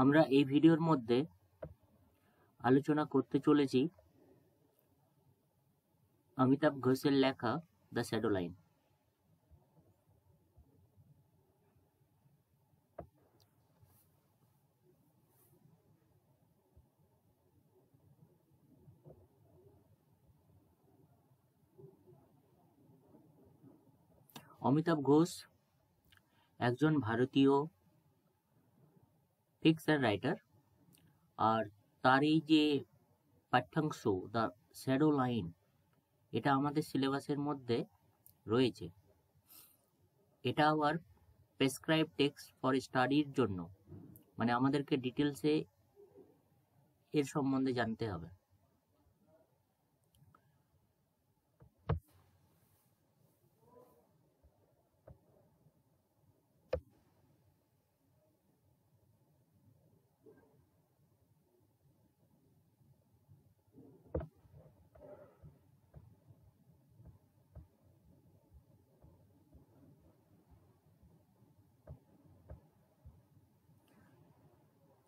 আমরা এই ভিডিওর মধ্যে আলোচনা করতে চলেছি অমিতাভ ঘোষের লেখা the shadow line. Amitabh Ghosh একজন ভারতীয় ফিকশন রাইটার, আর তার এই যে পাঠ্যাংশ দ্য শ্যাডো লাইন, এটা আমাদের সিলেবাসের মধ্যে রয়েছে। এটা আবার প্রেসক্রাইব টেক্সট ফর স্টাডির জন্য, মানে আমাদেরকে ডিটেলসে এর সম্বন্ধে জানতে হবে।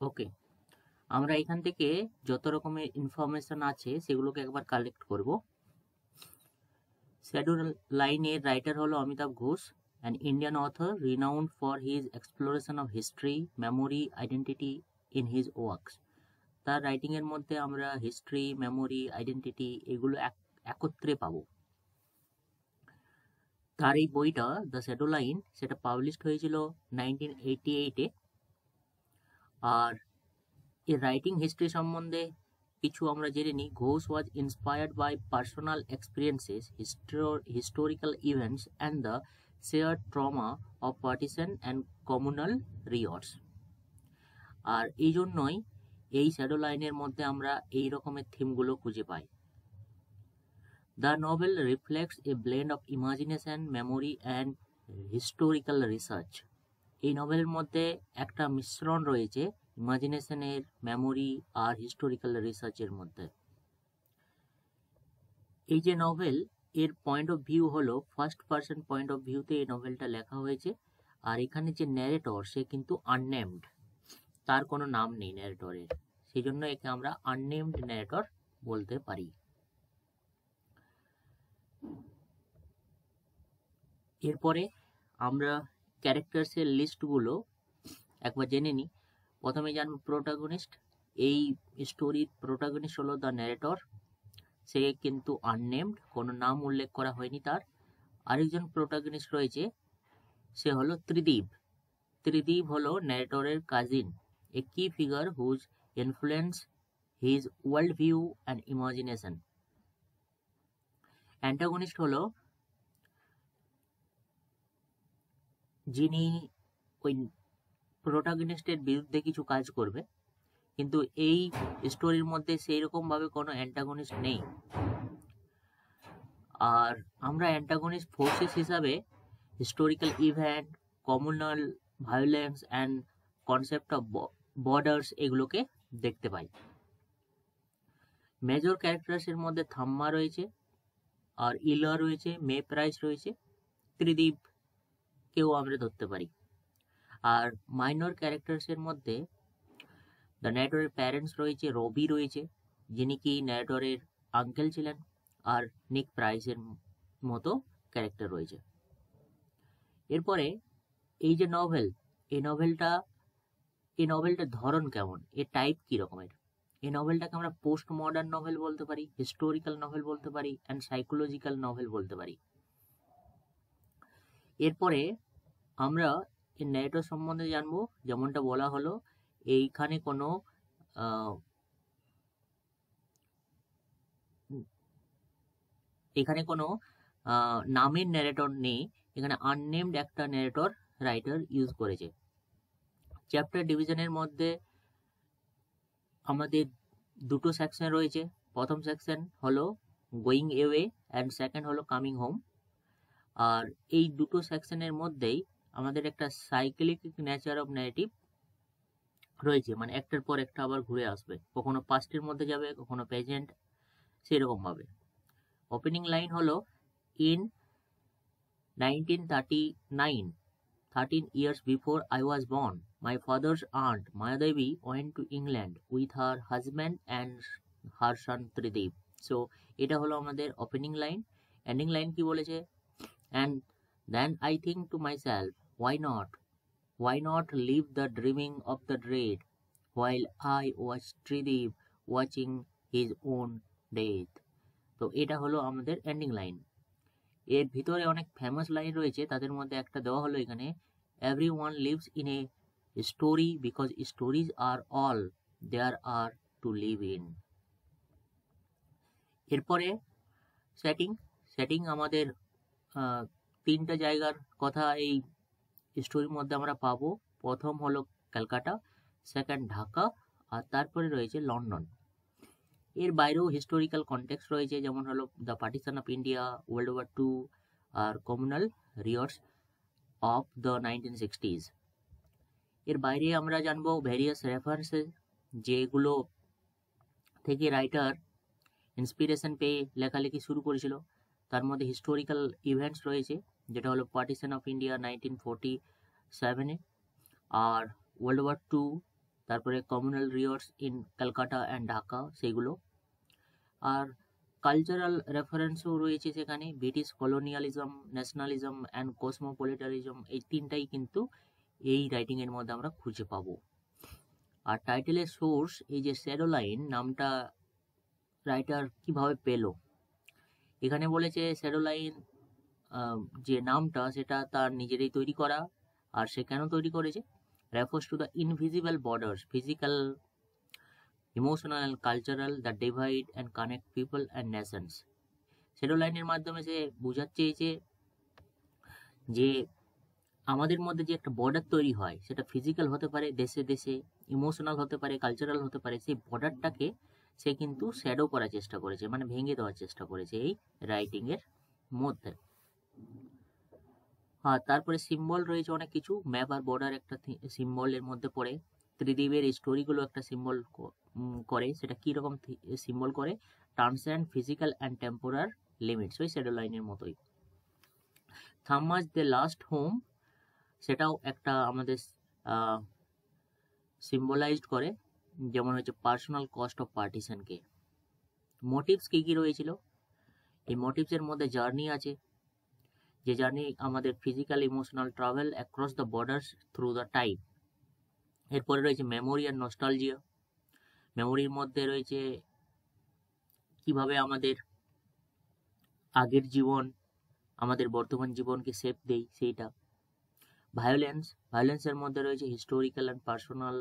ওকে, আমরা এখান থেকে যত রকমের ইনফরমেশন আছে সেগুলোকে একবার কালেক্ট করব। শ্যাডো লাইনের রাইটার হলো Amitabh Ghosh, an Indian author renowned for his exploration of history, memory, identity in his works. তার রাইটিং এর মধ্যে আমরা হিস্ট্রি, মেমোরি, আইডেন্টিটি এগুলো একত্রে পাবো। তার এই বইটা দ্য শ্যাডো লাইন, সেটা পাবলিশড হয়েছিল 1988-এ। আর এর রাইটিং হিস্ট্রি সম্বন্ধে কিছু আমরা জেনে নিই। Ghosh was inspired by personal experiences, historical events and the shared trauma of partition and communal riots. আর এই জন্যই এই শ্যাডো লাইনের মধ্যে আমরা এই রকমের থিমগুলো খুঁজে পাই। The novel reflects a blend of imagination, memory and historical research. এই নভেলের মধ্যে একটা মিশ্রণ রয়েছে ইমাজিনেশনের, মেমোরি আর হিস্টোরিক্যাল রিসার্চের মধ্যে। এই যে নভেল, এর পয়েন্ট অফ ভিউ হলো ফার্স্ট পার্সন পয়েন্ট অফ ভিউতে এই নভেলটা লেখা হয়েছে। আর এখানে যে ন্যারেটর, সে কিন্তু আননেমড, তার কোনো নাম নেই ন্যারেটরের, সেই জন্য একে আমরা আননেমড ন্যারেটর বলতে পারি। এরপরে আমরা ক্যারেক্টার্সের লিস্টগুলো একবার জেনে নিই। প্রথমে জানবো প্রোটাগনিস্ট। এই স্টোরির প্রোটাগনিস্ট হলো দ্য ন্যারেটর, সে কিন্তু আননেমড, কোনো নাম উল্লেখ করা হয়নি তার। আরেকজন প্রোটাগনিস্ট রয়েছে, সে হলো ত্রিদীপ। ত্রিদীপ হলো ন্যারেটরের cousin, a key figure whose influence his world view and imagination. Antagonist হলো যিনি ওই প্রোটাগনিস্টের বিরুদ্ধে কিছু কাজ করবে, কিন্তু এই স্টোরির মধ্যে সেই রকম ভাবে কোনো অ্যান্টাগনিস্ট নেই। আর আমরা অ্যান্টাগনিস্ট ফোর্সেস হিসাবে historical event, communal violence and concept of borders এগুলোকে দেখতে পাই। মেজর ক্যারেক্টার্সের মধ্যে থাম্মা রয়েছে, আর ইলা রয়েছে, মে প্রাইস রয়েছে, ত্রিদীপ কেও আমরা ধরতে পারি। আর মাইনর ক্যারেক্টার্সের মধ্যে দ্য ন্যারেটরের প্যারেন্টস রয়েছে, রবি রয়েছে, যিনি কি ন্যারেটরের আঙ্কেল ছিলেন, আর নিক প্রাইসের মতো ক্যারেক্টার রয়েছে। এরপরে এই যে নভেল, এই নভেলটার ধরন কেমন, এর টাইপ কি রকমের। এই নভেলটাকে আমরা পোস্ট মডার্ন নভেল বলতে পারি, হিস্টোরিক্যাল নভেল বলতে পারি, অ্যান্ড সাইকোলজিক্যাল নভেল বলতে পারি। এরপরে আমরা এই ন্যারেটর সম্বন্ধে জানবো। যেমনটা বলা হলো, এইখানে কোনো নামের ন্যারেটর নেই, এখানে আননেমড একটা ন্যারেটর রাইটার ইউজ করেছে। চ্যাপ্টার ডিভিশনের মধ্যে আমাদের দুটো সেকশন রয়েছে। প্রথম সেকশন হলো গোয়িং এওয়ে অ্যান্ড সেকেন্ড হলো কামিং হোম। আর এই দুটো সেকশনের মধ্যেই আমাদের একটা সাইক্লিক নেচার অফ ন্যারেটিভ রয়েছে, মানে একটার পর একটা আবার ঘুরে আসবে, কখনো পাস্টের মধ্যে যাবে, কখনো প্রেজেন্ট, সেরকম ভাবে। ওপেনিং লাইন হলো, in 1939, 13 years before I was born, My father's aunt Mayadevi went to England with her husband and her son Tridib. So এটা হলো আমাদের ওপেনিং লাইন। এন্ডিং লাইন কি বলেছে? And then I think to myself, why not live the dreaming of the dread while I watch Tridib watching his own death. তো এটা হলো আমাদের ending line. এর ভিতরে অনেক ফেমাস লাইন রয়েছে, তাদের মধ্যে একটা দেওয়া হলো এখানে, everyone lives in a story because stories are all there are to live in. এরপরে সেটিং আমাদের তিনটা জায়গার কথা এই স্টোরির মধ্যে আমরা পাবো। প্রথম হলো ক্যালকাটা, সেকেন্ড ঢাকা, আর তারপরে রয়েছে লন্ডন। এর বাইরেও হিস্টোরিক্যাল কনটেক্সট রয়েছে, যেমন হলো the partition of India, world war two, আর communal riots of the 1960s। এর বাইরে আমরা জানবো ভ্যারিয়াস রেফারেন্সেস, যেগুলো থেকে রাইটার ইন্সপিরেশন পেয়ে লেখালেখি শুরু করেছিল। তার মধ্যে হিস্টোরিক্যাল ইভেন্টস রয়েছে, যেটা হলো পার্টিশন অফ ইন্ডিয়া 1947-এ, আর ওয়ার্ল্ড ওয়ার টু, তারপরে communal riots in Calcutta and Dhaka, সেইগুলো। আর কালচারাল রেফারেন্সও রয়েছে সেখানে, British colonialism, nationalism and cosmopolitanism, এই তিনটাই কিন্তু এই রাইটিংয়ের মধ্যে আমরা খুঁজে পাবো। আর টাইটেলের সোর্স, এই যে শ্যাডো লাইন নামটা রাইটার কিভাবে পেল, এখানে বলেছে শ্যাডো লাইন যে নামটা সেটা তার নিজেরই তৈরি করা। আর সে কেন তৈরি করেছে? refers to the invisible borders, physical, emotional and cultural, that divide and connect people and nations. Shadow লাইনের মাধ্যমে সে বোঝাতে চেয়েছে যে আমাদের মধ্যে যে একটা বর্ডার তৈরি হয়, সেটা ফিজিক্যাল হতে পারে, দেশে দেশে, ইমোশনাল হতে পারে, কালচারাল হতে পারে, সেই বর্ডারটাকে সে কিন্তু শ্যাডো করার চেষ্টা করেছে, মানে ভেঙে দেওয়ার চেষ্টা করেছে এই রাইটিংয়ের মধ্যে। আর তারপরে সিম্বল রয়েছে অনেক কিছু, ম্যাপ আর বর্ডার একটা সিম্বলের মধ্যে পড়ে। ত্রিদীপের স্টোরিগুলো একটা সিম্বল করে, সেটা কীরকম সিম্বল করে? ট্রান্সেন্ড ফিজিক্যাল অ্যান্ড টেম্পোরার লিমিটস, ওই শ্যাডো লাইনের মতোই। থাম্মাস দ্য লাস্ট হোম, সেটাও একটা আমাদের সিম্বলাইজড করে, যেমন হচ্ছে পার্সোনাল কস্ট অফ পার্টিশনকে। মোটিভস কী কী রয়েছিল? এই মোটিভসের মধ্যে জার্নি আছে, যে জার্নি আমাদের physical emotional travel across the borders through the time. এরপরে রয়েছে মেমোরি আর নস্টালজিয়া, মেমোরির মধ্যে রয়েছে কিভাবে আমাদের আগের জীবন আমাদের বর্তমান জীবনকে শেপ দেয় সেইটা। ভায়োলেন্সের মধ্যে রয়েছে হিস্টোরিক্যাল অ্যান্ড পার্সোনাল,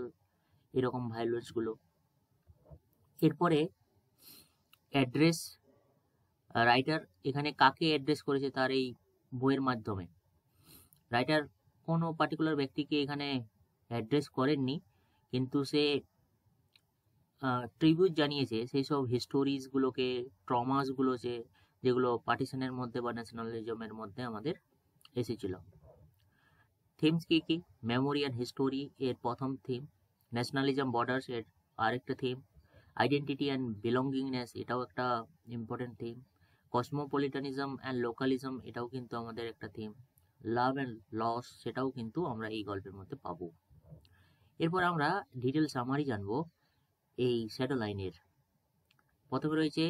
এরকম ভায়োলেন্সগুলো। এরপরে অ্যাড্রেস, রাইটার এখানে কাকে অ্যাড্রেস করেছে তার এই বইয়ের মাধ্যমে। রাইটার কোনো পার্টিকুলার ব্যক্তিকে এখানে অ্যাড্রেস করেননি, কিন্তু সে ট্রিবিউট জানিয়েছে সেই সব হিস্টোরিজগুলোকে, ট্রমাসগুলো যেগুলো পার্টিশনের মধ্যে বা ন্যাশনালিজমের মধ্যে আমাদের এসেছিল। থিমস কী কী? মেমোরি অ্যান্ড হিস্টোরি এর প্রথম থিম, ন্যাশনালিজম বর্ডার্স এর আরেকটা থিম, আইডেন্টিটি অ্যান্ড বিলঙ্গিংনেস এটাও একটা ইম্পর্টেন্ট থিম, কসমোপলিটানিজম অ্যান্ড লোকালিজম এটাও কিন্তু আমাদের একটা থিম, লাভ অ্যান্ড লস সেটাও কিন্তু আমরা এই গল্পের মধ্যে পাবো। এরপর আমরা ডিটেল সামারি জানবো এই শ্যাডো লাইনের। প্রথমে রয়েছে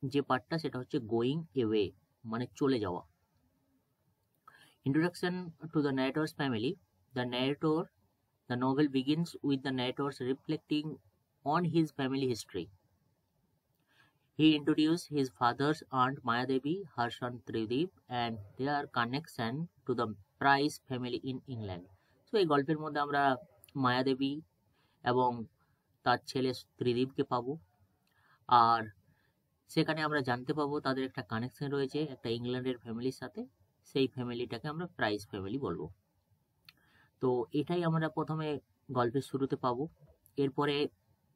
যে পার্টটা, সেটা হচ্ছে গোয়িং এওয়ে, মানে চলে যাওয়া। Introduction to the narrator's family. The novel begins with the narrator reflecting on his family history. He introduced his father's aunt Mayadevi, her son Tridib, and their connection to the Price family in England. So এই গল্পের মধ্যে আমরা মায়াদেবী এবং তার ছেলে ত্রিদীপকে পাবো, আর সেখানে আমরা জানতে পাবো তাদের একটা কানেকশন রয়েছে একটা ইংল্যান্ডের ফ্যামিলির সাথে, সেই ফ্যামিলিটাকে আমরা প্রাইস ফ্যামিলি বলবো। তো এটাই আমরা প্রথমে গল্পের শুরুতে পাবো। এরপরে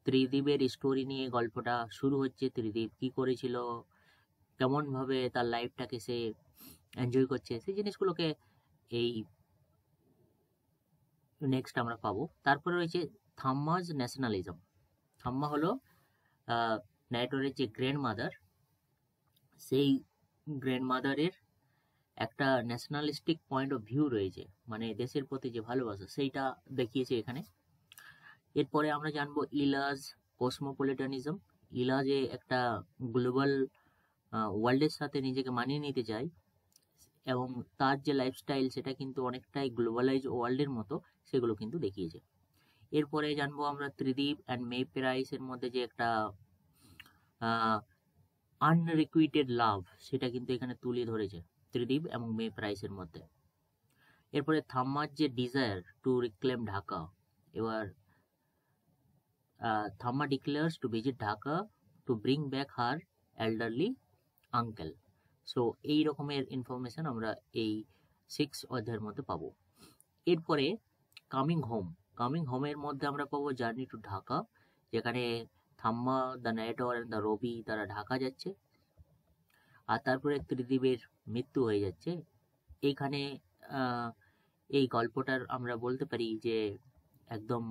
ত্রিদীপের স্টোরি নিয়ে গল্পটা শুরু হচ্ছে, ত্রিদীপ কী করেছিল, কেমনভাবে তার লাইফটাকে সে এনজয় করছে, সেই জিনিসগুলোকে এই নেক্সট আমরা পাবো। তারপরে রয়েছে থাম্মাস ন্যাশনালিজম। থাম্মা হলো ন্যারেটরের যে গ্র্যান্ড মাদার, সেই গ্র্যান্ড মাদারের একটা ন্যাশনালিস্টিক পয়েন্ট অফ ভিউ রয়েছে, মানে দেশের প্রতি যে ভালোবাসা সেইটা দেখিয়েছে এখানে। এরপরে আমরা জানবো ইলাজ কসমোপলিটানিজম। ইলাজে একটা গ্লোবাল ওয়ার্ল্ডের সাথে নিজেকে মানিয়ে নিতে চায়, এবং তার যে লাইফস্টাইল সেটা কিন্তু অনেকটাই গ্লোবালাইজ ওয়ার্ল্ডের মতো, সেগুলো কিন্তু দেখিয়েছে। এরপরে জানবো আমরা ত্রিদীপ অ্যান্ড মে প্রাইসের মধ্যে যে একটা আনরিকুইটেড লাভ, সেটা কিন্তু এখানে তুলে ধরেছে ত্রিদীপ এবং মে প্রাইসের মধ্যে। এরপরে থাম্মার যে ডিজায়ার টু রিক্লেম ঢাকা, এবার Thamma declares to visit Dhaka to bring back her elderly uncle. So এই রকমের ইনফরমেশন আমরা এই 6 অধ্যায়ের মধ্যে পাবো। এরপরে কামিং হোম, কামিং হোমের মধ্যে আমরা পাবো জার্নি টু ঢাকা, যেখানে থাম্মা, দ্য নারেটর অ্যান্ড দ্য রবি তারা ঢাকা যাচ্ছে, আর তারপরে ত্রিদীপের মৃত্যু হয়ে যাচ্ছে। এইখানে এই গল্পটার আমরা বলতে পারি যে একদম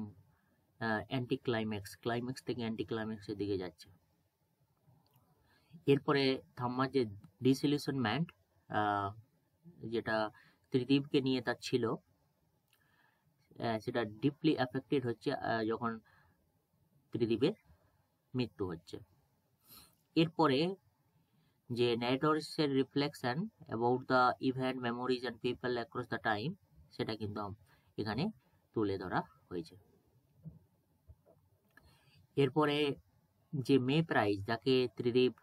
অ্যান্টি ক্লাইম্যাক্স থেকে অ্যান্টি ক্লাইম্যাক্সের দিকে যাচ্ছে। এরপরে থাম্মার যে ডিসইলিউশনমেন্ট, যেটা ত্রিদীপকে নিয়ে তার ছিল, সেটা ডিপলি অ্যাফেক্টেড হচ্ছে যখন ত্রিদীপের মৃত্যু হচ্ছে। এরপরে যে ন্যারেটরসের reflection about the event, memories and people across the time, সেটা কিন্তু এখানে তুলে ধরা হয়েছে। এরপরে যে মে প্রাইজ, যাকে ত্রিদীপ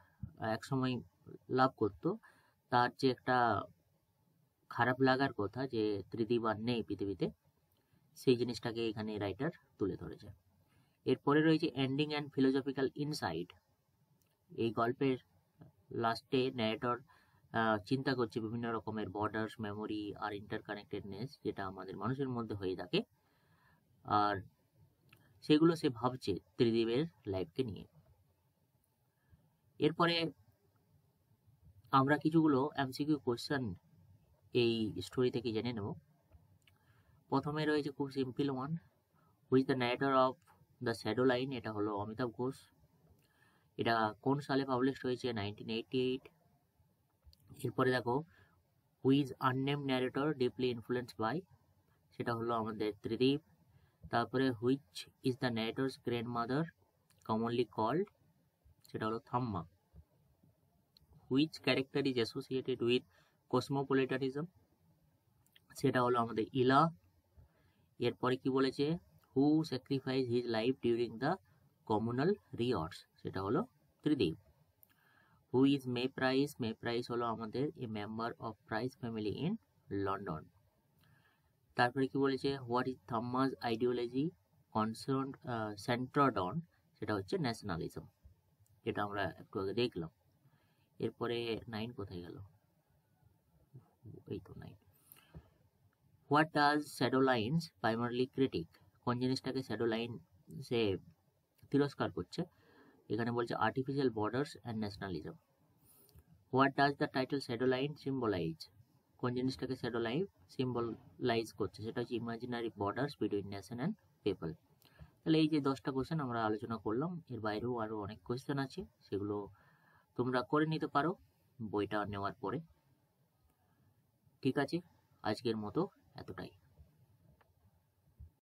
একসময় লাভ করত, তার যে একটা খারাপ লাগার কথা যে ত্রিদীপ আর নেই পৃথিবীতে, সেই জিনিসটাকে এখানে রাইটার তুলে ধরেছে। এরপরে রয়েছে এন্ডিং অ্যান্ড ফিলোসফিক্যাল ইনসাইট। এই গল্পের লাস্টে ন্যারেটর চিন্তা করছে বিভিন্ন রকমের বর্ডার্স, মেমোরি আর ইন্টারকানেক্টেডনেস, যেটা আমাদের মানুষের মধ্যে হয়ে থাকে, আর সেগুলো সে ভাবছে ত্রিদীপের লাইফকে নিয়ে। এরপরে আমরা কিছুগুলো এমসিকিউ কোশ্চেন এই স্টোরি থেকে জেনে নেব। প্রথমে রয়েছে খুব simple one, which the narrator of the shadow line, এটা হলো অমিতাভ ঘোষ। এটা কোন সালে পাবলিশ হয়েছে? 1988। এরপরে দেখো, whose unnamed narrator deeply influenced by, সেটা হলো আমাদের ত্রিদীপ। তারপরে which is the narrator's grandmother commonly called, সেটা হলো Thamma. Which character is associated with cosmopolitanism, সেটা হলো আমাদের ইলা। এরপরে কি বলেছে? Who sacrifice his life during the communal riots, সেটা হলো Tridib. Who is May Price, May Price হলো আমাদের a member of Price family in London. তারপরে কি বলেছে? What is থাম্মাস ideology concern centred on, সেটা হচ্ছে ন্যাশনালিজম, যেটা আমরা একটু আগে দেখলাম। এরপরে 9 কোথায় গেল? এই তো 9। What does shadow lines primarily critic, কোন জিনিসটাকে শ্যাডো লাইন সে তিরস্কার করছে? এখানে বলছে artificial borders and nationalism. What does the title shadow line symbolise, কোন জিনিসটাকে শ্যাডো লাইন সিম্বলাইজ করছে? সেটা হচ্ছে imaginary borders between nation and people. তাহলে এই যে 10টা কোশ্চেন আমরা আলোচনা করলাম, এর বাইরেও আরও অনেক কোশ্চেন আছে, সেগুলো তোমরা করে নিতে পারো বইটা নেওয়ার পরে। ঠিক আছে, আজকের মতো এতটাই।